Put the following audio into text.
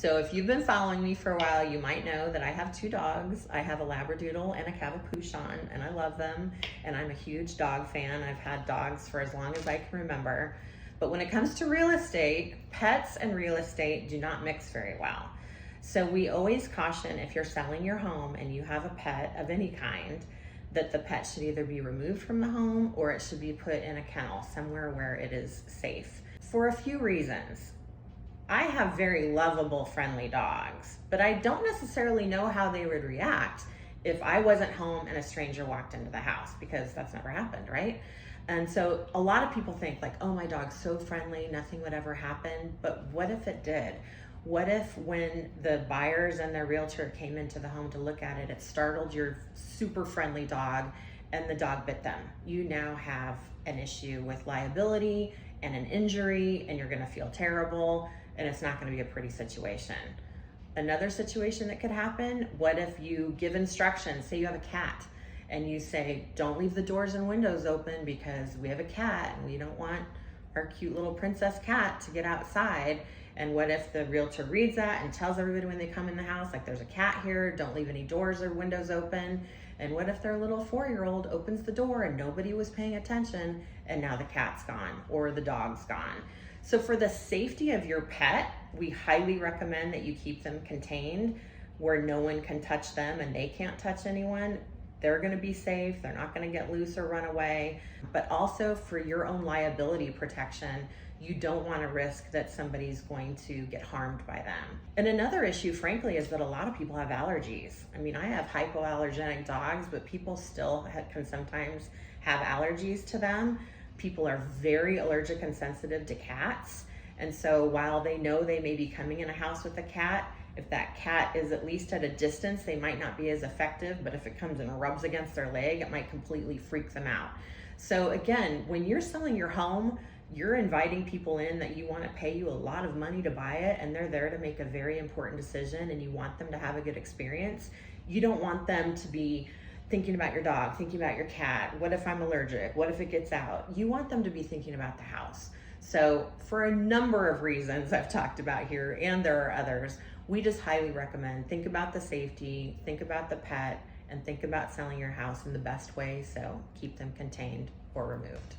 So if you've been following me for a while, you might know that I have two dogs. I have a Labradoodle and a Cavapouchon, and I love them. And I'm a huge dog fan. I've had dogs for as long as I can remember. But when it comes to real estate, pets and real estate do not mix very well. So we always caution, if you're selling your home and you have a pet of any kind, that the pet should either be removed from the home or it should be put in a kennel somewhere where it is safe. For a few reasons. I have very lovable, friendly dogs, but I don't necessarily know how they would react if I wasn't home and a stranger walked into the house, because that's never happened, right? And so a lot of people think like, oh, my dog's so friendly, nothing would ever happen. But what if it did? What if when the buyers and their realtor came into the home to look at it, it startled your super friendly dog and the dog bit them? You now have an issue with liability and an injury, and you're gonna feel terrible, and it's not gonna be a pretty situation. Another situation that could happen, what if you give instructions, say you have a cat, and you say, don't leave the doors and windows open because we have a cat and we don't want our cute little princess cat to get outside. And what if the realtor reads that and tells everybody when they come in the house, like, there's a cat here, don't leave any doors or windows open. And what if their little 4-year-old opens the door and nobody was paying attention and now the cat's gone or the dog's gone? So for the safety of your pet, we highly recommend that you keep them contained where no one can touch them and they can't touch anyone. They're gonna be safe, they're not gonna get loose or run away. But also for your own liability protection, you don't wanna risk that somebody's going to get harmed by them. And another issue, frankly, is that a lot of people have allergies. I mean, I have hypoallergenic dogs, but people still can sometimes have allergies to them. People are very allergic and sensitive to cats. And so while they know they may be coming in a house with a cat, if that cat is at least at a distance, they might not be as effective, but if it comes and rubs against their leg, it might completely freak them out. So again, when you're selling your home, you're inviting people in that you want to pay you a lot of money to buy it, and they're there to make a very important decision, and you want them to have a good experience. You don't want them to be thinking about your dog, thinking about your cat. What if I'm allergic? What if it gets out? You want them to be thinking about the house. So for a number of reasons I've talked about here, and there are others, we just highly recommend think about the safety, think about the pet, and think about selling your house in the best way. So keep them contained or removed.